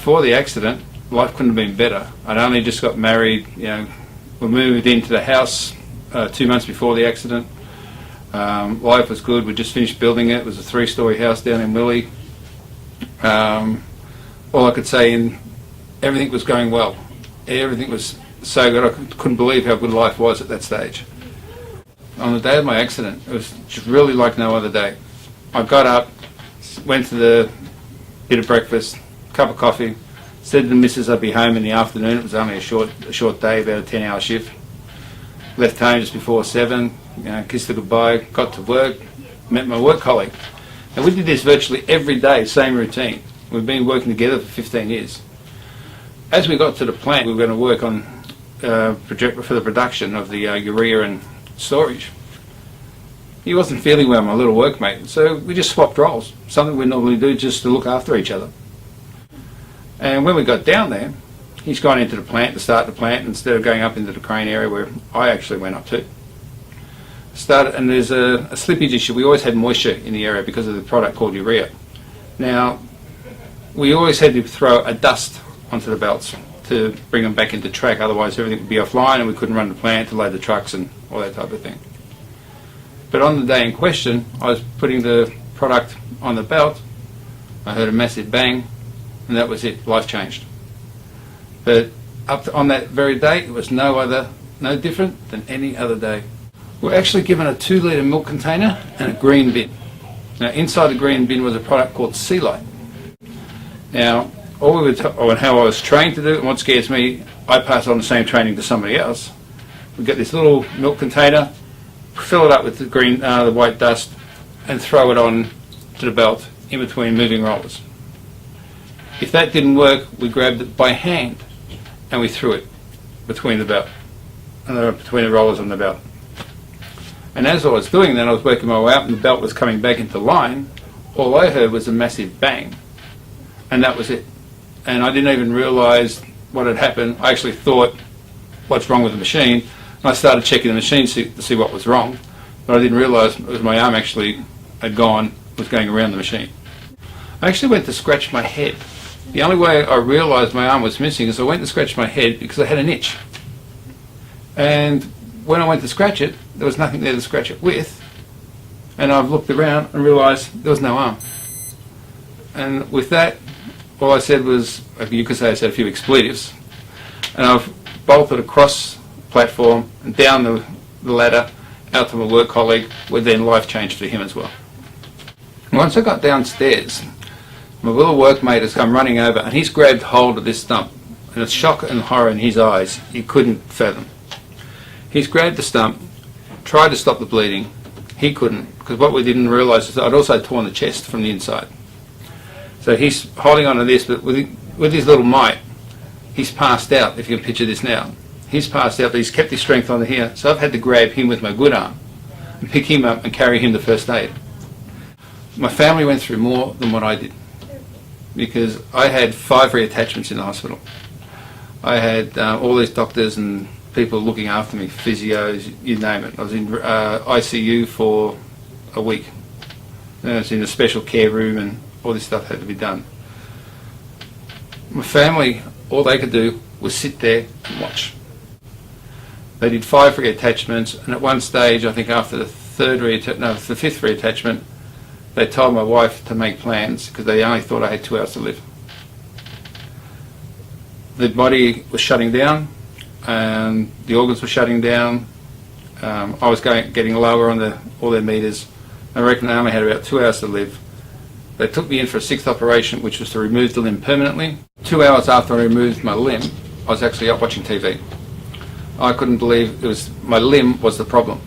before the accident, life couldn't have been better. I'd only just got married. We moved into the house 2 months before the accident. Life was good. We just finished building it. It was a 3-story house down in Newey. All I could say, everything was going well. Everything was so good. I couldn't believe how good life was at that stage. On the day of my accident, it was just really like no other day. I got up, went to the bit of breakfast, cup of coffee, said to the missus I'd be home in the afternoon. It was only a short day, about a 10-hour shift. Left home just before 7, kissed her goodbye, got to work, met my work colleague. And we did this virtually every day, same routine. We've been working together for 15 years. As we got to the plant, we were going to work on for the production of the urea and storage. He wasn't feeling well, my little workmate, so we just swapped roles, something we normally do just to look after each other. And when we got down there, he's gone into the plant to start the plant instead of going up into the crane area where I actually went up to. And there's a slippage issue. We always had moisture in the area because of the product called urea. Now, we always had to throw a dust onto the belts to bring them back into track, otherwise everything would be offline and we couldn't run the plant to load the trucks and all that type of thing. But on the day in question, I was putting the product on the belt, I heard a massive bang, and that was it, life changed. But on that very day, it was no different than any other day. We're actually given a 2-litre milk container and a green bin. Now inside the green bin was a product called Sea Light. Now, how I was trained to do it, and what scares me, I pass on the same training to somebody else. We get this little milk container, fill it up with the white dust, and throw it on to the belt in between moving rollers. If that didn't work, we grabbed it by hand and we threw it between the belt, between the rollers on the belt. And as I was doing that, I was working my way up and the belt was coming back into line. All I heard was a massive bang, and that was it. And I didn't even realise what had happened. I actually thought, what's wrong with the machine? And I started checking the machine to see what was wrong, but I didn't realise it was my arm actually was going around the machine. I actually went to scratch my head. The only way I realised my arm was missing is I went to scratch my head because I had an itch. And when I went to scratch it, there was nothing there to scratch it with. And I've looked around and realised there was no arm. And with that, all I said was, you could say I said a few expletives. And I've bolted across the platform and down the ladder out to my work colleague, where then life changed for him as well. Once I got downstairs, my little workmate has come running over and he's grabbed hold of this stump. And it's shock and horror in his eyes he couldn't fathom. He's grabbed the stump, tried to stop the bleeding. He couldn't, because what we didn't realise is that I'd also torn the chest from the inside. So he's holding on to this, but with his little might, he's passed out, if you can picture this now. He's passed out, but he's kept his strength on here, so I've had to grab him with my good arm and pick him up and carry him to first aid. My family went through more than what I did, because I had 5 reattachments in the hospital. I had all these doctors and people looking after me, physios, you name it. I was in ICU for a week. I was in a special care room and all this stuff had to be done. My family, all they could do was sit there and watch. They did 5 reattachments, and at one stage, I think after the 5th reattachment, they told my wife to make plans because they only thought I had 2 hours to live. The body was shutting down, and the organs were shutting down. I was getting lower on all their meters. I reckon I only had about 2 hours to live. They took me in for a 6th operation, which was to remove the limb permanently. 2 hours after I removed my limb, I was actually up watching TV. I couldn't believe my limb was the problem.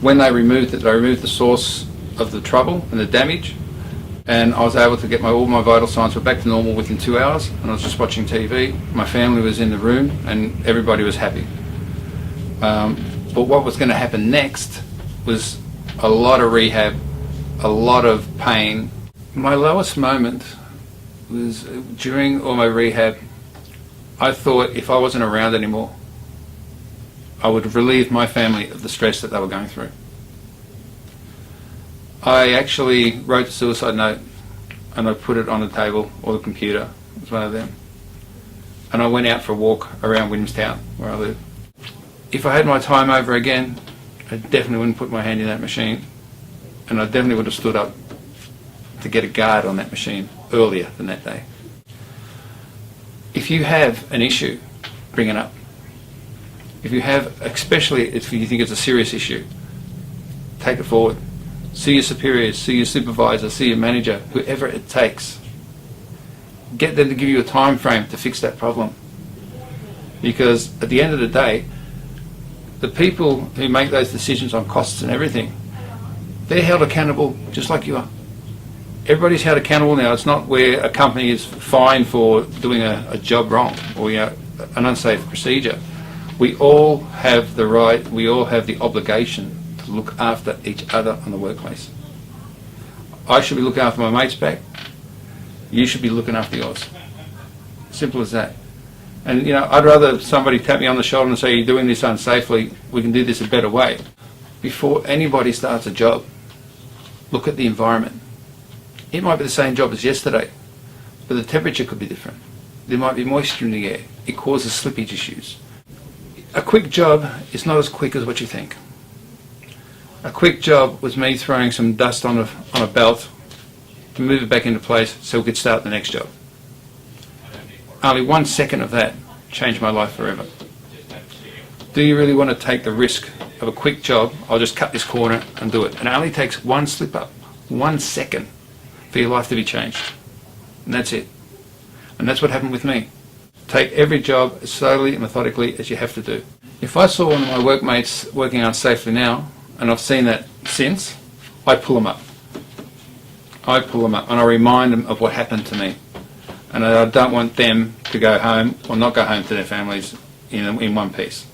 When they removed it, they removed the source of the trouble and the damage, and I was able to get all my vital signs were back to normal within 2 hours, and I was just watching TV. My family was in the room and everybody was happy. But what was going to happen next was a lot of rehab, a lot of pain. My lowest moment was during all my rehab. I thought if I wasn't around anymore, I would relieve my family of the stress that they were going through. I actually wrote a suicide note and I put it on the table or the computer was one of them. And I went out for a walk around Williamstown, where I live. If I had my time over again, I definitely wouldn't put my hand in that machine, and I definitely would have stood up to get a guard on that machine earlier than that day. If you have an issue, bring it up. If you have, especially if you think it's a serious issue, take it forward. See your superiors, see your supervisor, see your manager, whoever it takes. Get them to give you a time frame to fix that problem. Because at the end of the day, the people who make those decisions on costs and everything, they're held accountable just like you are. Everybody's held accountable now. It's not where a company is fined for doing a job wrong or an unsafe procedure. We all have the right, we all have the obligation to look after each other in the workplace. I should be looking after my mate's back. You should be looking after yours. Simple as that. And I'd rather somebody tap me on the shoulder and say, you're doing this unsafely, we can do this a better way. Before anybody starts a job, look at the environment. It might be the same job as yesterday, but the temperature could be different. There might be moisture in the air. It causes slippage issues. A quick job is not as quick as what you think. A quick job was me throwing some dust on a belt to move it back into place so we could start the next job. Only 1 second of that changed my life forever. Do you really want to take the risk of a quick job? I'll just cut this corner and do it. And it only takes one slip up, 1 second, for your life to be changed. And that's it. And that's what happened with me. Take every job as slowly and methodically as you have to do. If I saw one of my workmates working unsafely now, and I've seen that since, I pull them up. I pull them up and I remind them of what happened to me. And I don't want them to go home or not go home to their families in one piece.